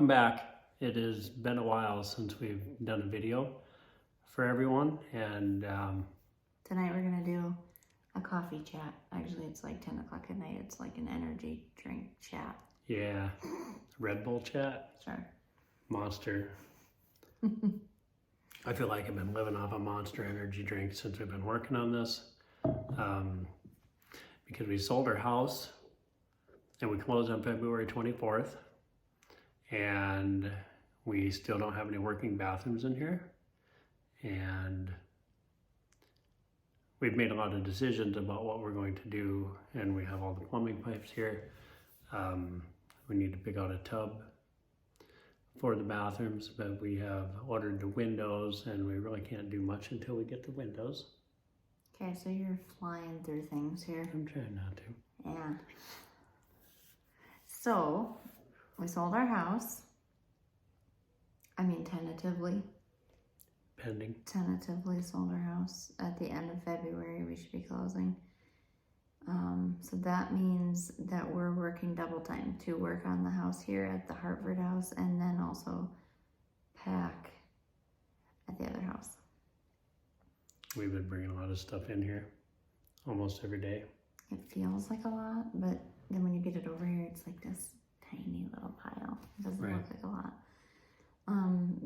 welcome back. It has been a while since we've done a video for everyone, and tonight we're gonna do a coffee chat. Actually, it's like 10 o'clock at night. It's like an energy drink chat. yeah, Red Bull chat, Sure. Monster. I feel like I've been living off a Monster energy drink since we've been working on this, because we sold our house and we closed on February 24th, and we still don't have any working bathrooms in here, and we've made a lot of decisions about what we're going to do, and we have all the plumbing pipes here. We need to pick out a tub for the bathrooms, but we have ordered the windows, and we really can't do much until we get the windows. Okay, so you're flying through things here. I'm trying not to. Yeah. So, we sold our house. I mean, tentatively sold our house. At the end of February, we should be closing. So that means that we're working double time to work on the house here at the Hartford House, and then also pack at the other house. We've been bringing a lot of stuff in here almost every day. It feels like a lot, but then when you get it over here, it's like this tiny little pile. It doesn't look like a lot.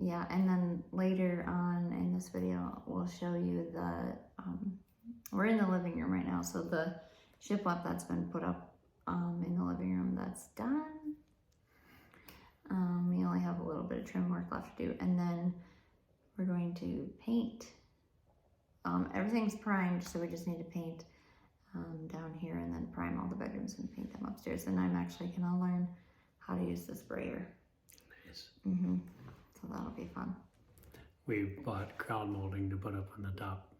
Yeah, and then later on in this video, we'll show you the, we're in the living room right now, so the shiplap that's been put up in the living room, that's done. We only have a little bit of trim work left to do, and then we're going to paint. Everything's primed, so we just need to paint down here and then prime all the bedrooms and paint them upstairs. And I'm actually gonna learn how to use the sprayer. Nice. So that'll be fun. We bought crown molding to put up on the top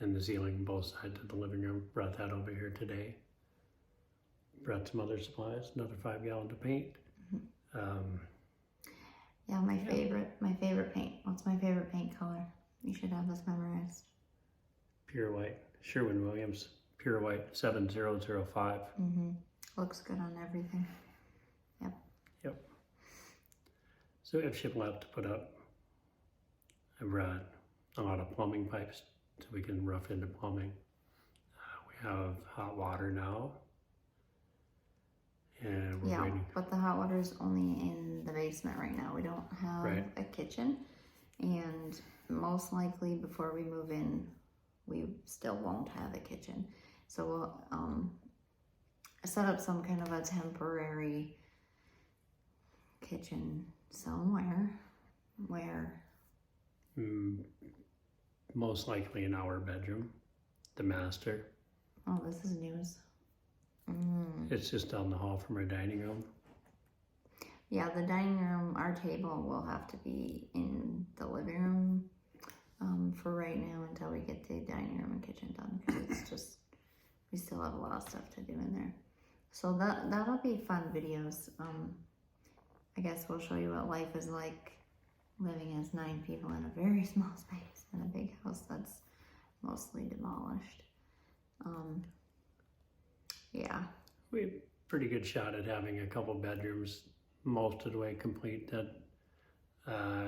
and the ceiling, both sides of the living room. Brought that over here today. Brought some other supplies, another 5 gallons of paint. Yeah, my favorite paint. What's my favorite paint color? You should have this memorized. Pure white, Sherwin-Williams, pure white 7005. Looks good on everything. Yep. So we have shiplap to put up. I brought a lot of plumbing pipes so we can rough into plumbing. We have hot water now. And we're waiting. But the hot water is only in the basement right now. We don't have a kitchen. And most likely before we move in, we still won't have a kitchen. So we'll set up some kind of a temporary kitchen somewhere. Where? Most likely in our bedroom, the master. Oh, this is news. It's just down the hall from our dining room. Yeah, the dining room, our table will have to be in the living room for right now until we get the dining room and kitchen done, because it's just, we still have a lot of stuff to do in there. So that'll be fun videos. I guess we'll show you what life is like living as 9 people in a very small space in a big house that's mostly demolished. Yeah. We have a pretty good shot at having a couple bedrooms most of the way complete. That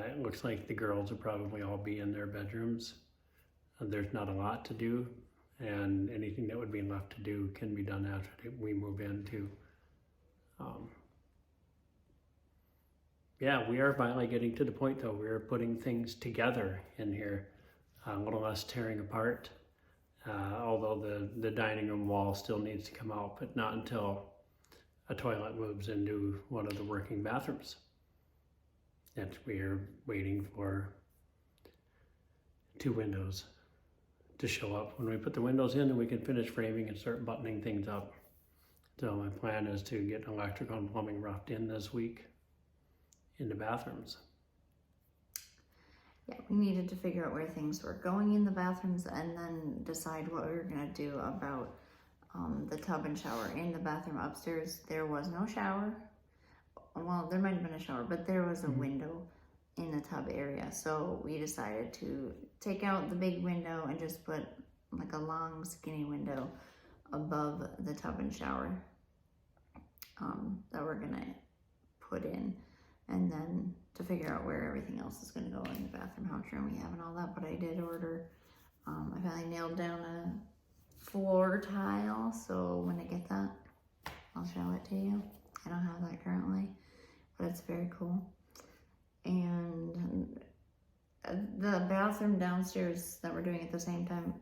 it looks like the girls will probably all be in their bedrooms. There's not a lot to do, and anything that would be left to do can be done after we move into. Yeah, we are finally getting to the point though. We're putting things together in here, a little less tearing apart. Although the dining room wall still needs to come out, but not until a toilet moves into one of the working bathrooms. And we are waiting for 2 windows to show up. When we put the windows in, then we can finish framing and start buttoning things up. So my plan is to get electrical and plumbing roughed in this week in the bathrooms. Yeah, we needed to figure out where things were going in the bathrooms and then decide what we were gonna do about the tub and shower in the bathroom upstairs. There was no shower. Well, there might have been a shower, but there was a window in the tub area. So we decided to take out the big window and just put like a long skinny window above the tub and shower that we're gonna put in. and then to figure out where everything else is going to go in the bathroom, how much room we have and all that. But I did order, I finally nailed down a floor tile, so when I get that, I'll show it to you. I don't have that currently, but it's very cool. And the bathroom downstairs that we're doing at the same time,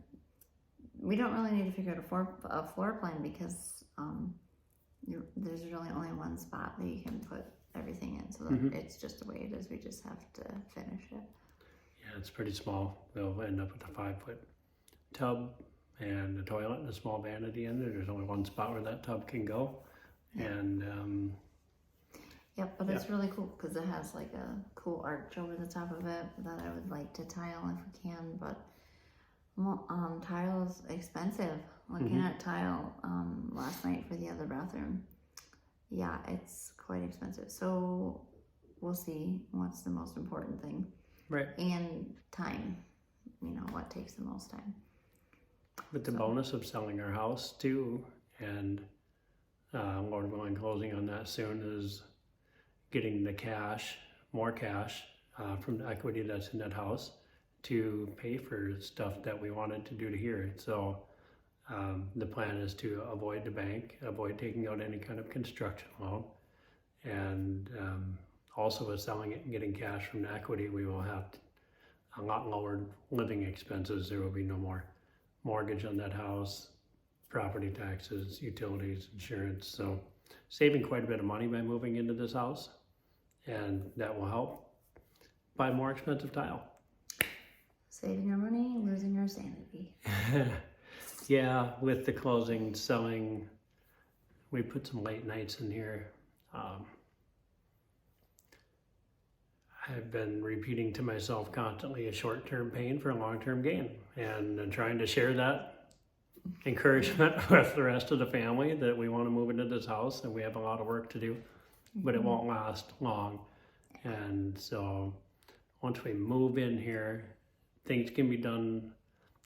we don't really need to figure out a floor plan because there's really only one spot that you can put everything in, so that it's just the way it is. We just have to finish it. Yeah, it's pretty small. We'll end up with a 5-foot tub and a toilet and a small vanity in there. There's only one spot where that tub can go. And yep, but it's really cool because it has like a cool arch over the top of it that I would like to tile if we can, but tile is expensive. Looking at tile last night for the other bathroom, yeah, it's quite expensive. So we'll see what's the most important thing. Right. And time, what takes the most time. But the bonus of selling our house too, and Lord willing, closing on that soon, is getting the cash, more cash from the equity that's in that house to pay for stuff that we wanted to do to here. So the plan is to avoid the bank, avoid taking out any kind of construction loan, and also with selling it and getting cash from the equity, we will have a lot lower living expenses. There will be no more mortgage on that house, property taxes, utilities, insurance. So saving quite a bit of money by moving into this house, and that will help buy more expensive tile. Saving our money, losing our sanity. Yeah, with the closing, selling, we put some late nights in here. I've been repeating to myself constantly, a short-term pain for a long-term gain, and trying to share that encouragement with the rest of the family that we want to move into this house and we have a lot of work to do, but it won't last long. And so once we move in here, things can be done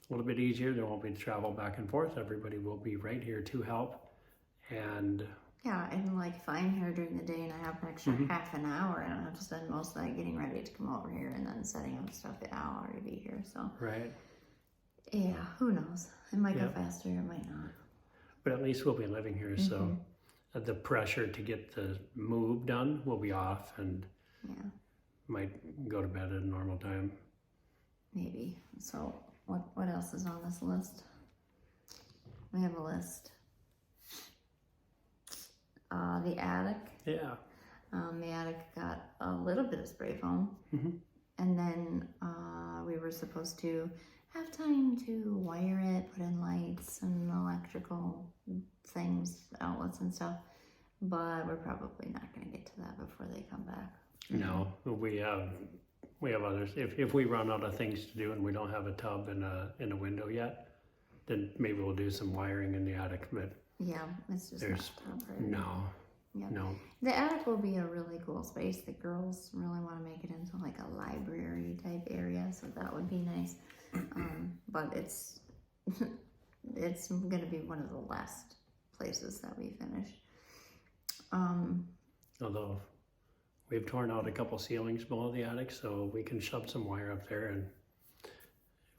a little bit easier. There won't be travel back and forth. Everybody will be right here to help. And yeah, and like if I'm here during the day and I have an extra half an hour, I don't have to spend most of that getting ready to come over here and then setting up stuff. I'll already be here. So right. Yeah, who knows? It might go faster, it might not. But at least we'll be living here, so the pressure to get the move done will be off, and might go to bed at a normal time. Maybe. So what else is on this list? We have a list. The attic. Yeah. The attic got a little bit of spray foam, and then we were supposed to have time to wire it, put in lights and electrical things, outlets and stuff, but we're probably not going to get to that before they come back. No, we have others. If we run out of things to do and we don't have a tub and a window yet, then maybe we'll do some wiring in the attic. But yeah, it's just not top priority. No. The attic will be a really cool space. The girls really want to make it into like a library type area, so that would be nice. But it's going to be one of the last places that we finish. Although we've torn out a couple ceilings below the attic, so we can shove some wire up there, and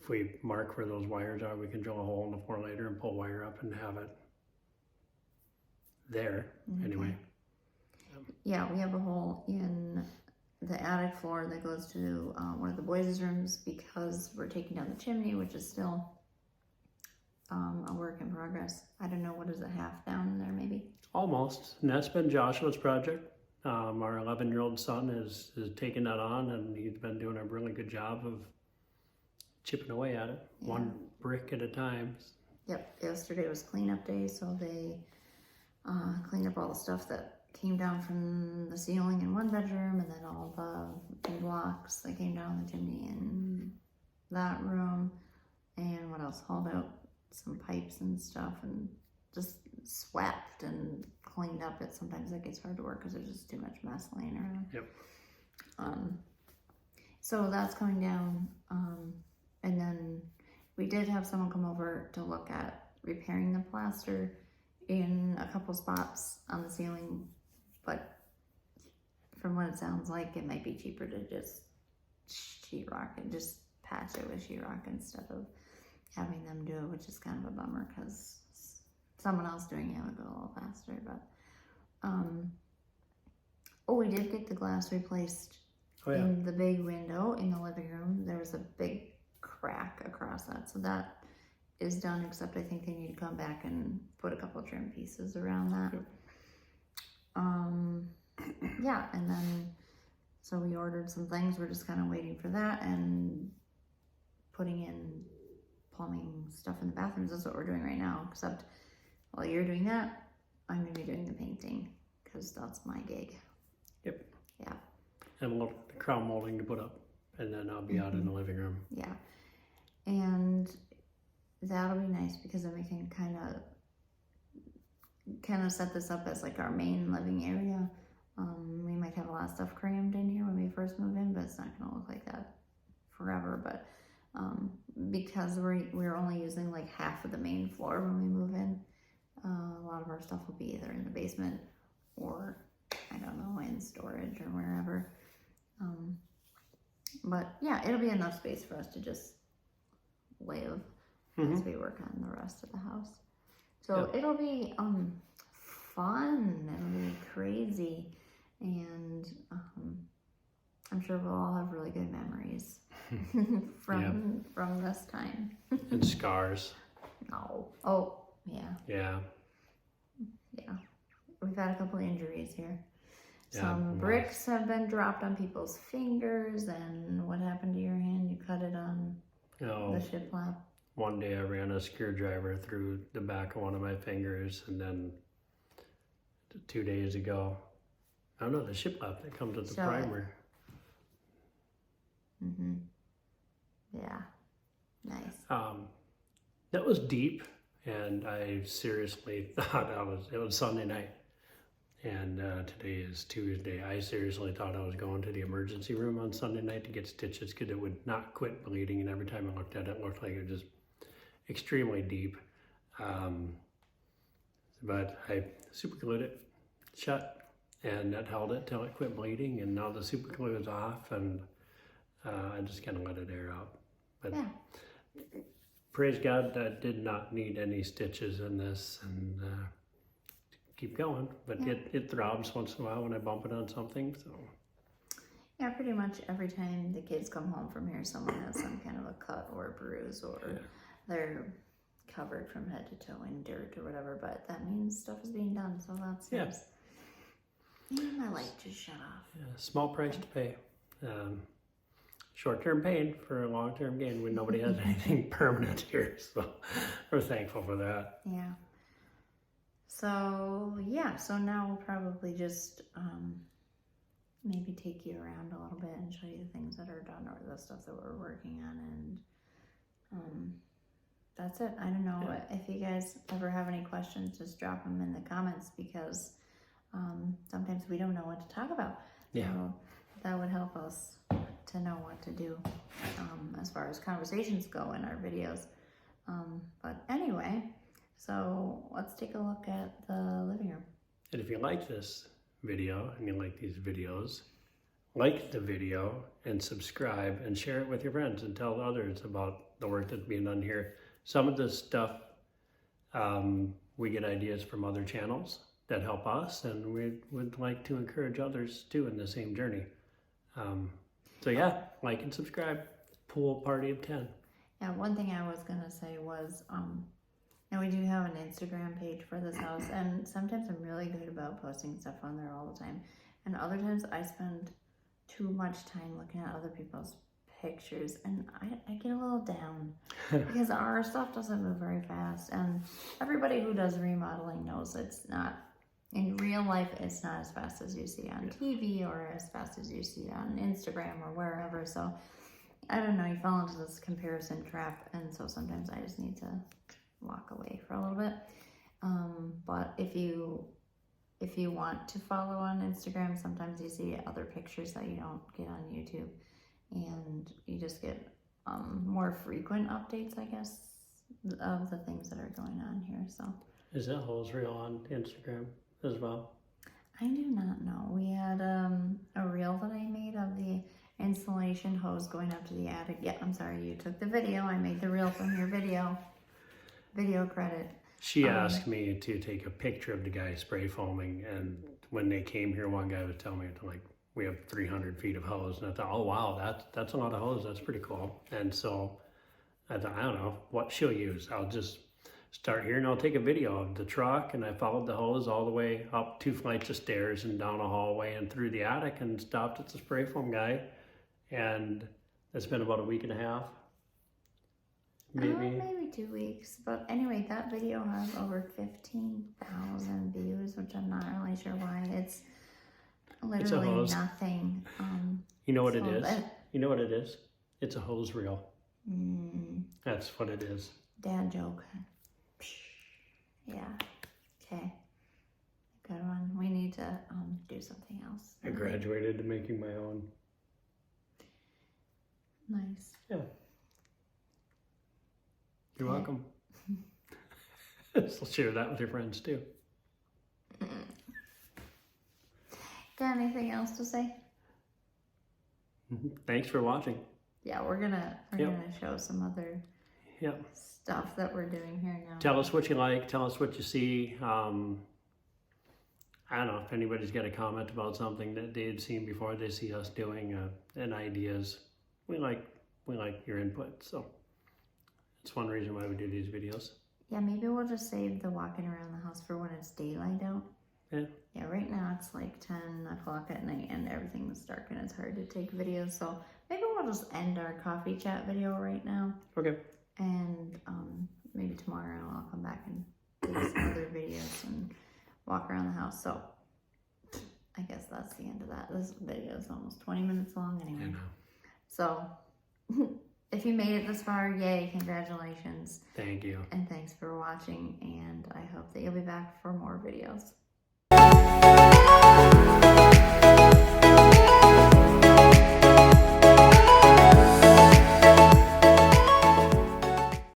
if we mark where those wires are, we can drill a hole in the floor later and pull wire up and have it there. Anyway. Yeah, we have a hole in the attic floor that goes to one of the boys' rooms because we're taking down the chimney, which is still a work in progress. I don't know, what is it, half down there maybe? Almost. And that's been Joshua's project. Our 11-year-old son has taken that on, and he's been doing a really good job of chipping away at it, one brick at a time. Yep, yesterday was cleanup day, so they cleaned up all the stuff that came down from the ceiling in one bedroom, and then all the blocks that came down the chimney in that room, and what else, hauled out some pipes and stuff, and just swept and cleaned up. It sometimes it gets hard to work because there's just too much mess laying around. Yep. So that's coming down, and then we did have someone come over to look at repairing the plaster in a couple spots on the ceiling, but from what it sounds like, it might be cheaper to just sheetrock and just patch it with sheetrock instead of having them do it, which is kind of a bummer because someone else doing it would go a little faster. But oh, we did get the glass replaced in the big window in the living room. There was a big crack across that, so that is done, except I think they need to come back and put a couple of trim pieces around that. Yeah, and then so we ordered some things. We're just kind of waiting for that and putting in plumbing stuff in the bathrooms. That's what we're doing right now, except while you're doing that, I'm going to be doing the painting because that's my gig. Yep. Yeah. And a little crown molding to put up, and then I'll be out in the living room. Yeah. And that'll be nice because then we can kind of set this up as like our main living area. We might have a lot of stuff crammed in here when we first move in, but it's not going to look like that forever. But because we're only using like half of the main floor when we move in, a lot of our stuff will be either in the basement or, I don't know, in storage or wherever. But yeah, it'll be enough space for us to just live as we work on the rest of the house. So it'll be fun. It'll be crazy, and I'm sure we'll all have really good memories from this time. And scars. No. Oh, yeah. Yeah. Yeah. We've had a couple injuries here. Yeah, Some bricks have been dropped on people's fingers, and what happened to your hand? You cut it on the shiplap. One day I ran a screwdriver through the back of one of my fingers, and then 2 days ago, I don't know, the shiplap that comes with the primer. Yeah. Nice. That was deep, and I seriously thought it was Sunday night, and today is Tuesday. I seriously thought I was going to the emergency room on Sunday night to get stitches because it would not quit bleeding, and every time I looked at it, it looked like it was just extremely deep. But I super glued it shut, and that held it till it quit bleeding, and now the super glue is off, and I just kind of let it air out. But praise God, I did not need any stitches in this, and keep going. But it throbs once in a while when I bump it on something. So yeah, pretty much every time the kids come home from here, someone has some kind of a cut or a bruise, or they're covered from head to toe in dirt or whatever. But that means stuff is being done, so that's nice. And my light just shut off. Yeah, small price to pay. Short-term pain for a long-term gain when nobody has anything permanent here. So we're thankful for that. Yeah. So so now we'll probably just maybe take you around a little bit and show you the things that are done or the stuff that we're working on, and that's it. I don't know if you guys ever have any questions, just drop them in the comments, because sometimes we don't know what to talk about. Yeah. So that would help us to know what to do as far as conversations go in our videos. But anyway, so let's take a look at the living room. And if you like this video and you like these videos, like the video and subscribe and share it with your friends and tell others about the work that's being done here. Some of this stuff, we get ideas from other channels that help us, and we would like to encourage others too in the same journey. So yeah, like and subscribe. Pool party of 10. Yeah, one thing I was gonna say was, now we do have an Instagram page for this house, and sometimes I'm really good about posting stuff on there all the time, and other times I spend too much time looking at other people's pictures, and I get a little down because our stuff doesn't move very fast, and everybody who does remodeling knows it's not, in real life, it's not as fast as you see on TV or as fast as you see on Instagram or wherever. So I don't know, you fall into this comparison trap, and so sometimes I just need to walk away for a little bit. But if you want to follow on Instagram, sometimes you see other pictures that you don't get on YouTube, and you just get more frequent updates, I guess, of the things that are going on here. So is that Hose Reel on Instagram as well? I do not know. We had a reel that I made of the installation hose going up to the attic. Yeah, I'm sorry, you took the video. I made the reel from your video credit. She asked me to take a picture of the guy spray foaming, and when they came here, one guy was telling me, like, we have 300 feet of hose, and I thought, oh wow, that's a lot of hose. That's pretty cool. And so I thought, I don't know what she'll use. I'll just start here and I'll take a video of the truck, and I followed the hose all the way up 2 flights of stairs and down a hallway and through the attic and stopped at the spray foam guy. And it's been about a week and a half. Maybe 2 weeks. But anyway, that video has over 15,000 views, which I'm not really sure why. It's literally nothing. You know what it is? You know what it is? It's a hose reel. That's what it is. Dad joke. Yeah. Okay. Good one. We need to do something else. I graduated to making my own. Nice. Yeah. You're welcome. So share that with your friends too. Got anything else to say? Thanks for watching. Yeah, we're gonna show some other stuff that we're doing here now. Tell us what you like. Tell us what you see. I don't know if anybody's got a comment about something that they had seen before they see us doing, and ideas. We like your input, so it's one reason why we do these videos. Yeah, maybe we'll just save the walking around the house for when it's daylight out. Yeah. Yeah, right now it's like 10 o'clock at night and everything's dark and it's hard to take videos. So maybe we'll just end our coffee chat video right now. Okay. And maybe tomorrow I'll come back and do some other videos and walk around the house. So I guess that's the end of that. This video is almost 20 minutes long anyway. I know. So if you made it this far, yay, congratulations. Thank you. And thanks for watching, and I hope that you'll be back for more videos.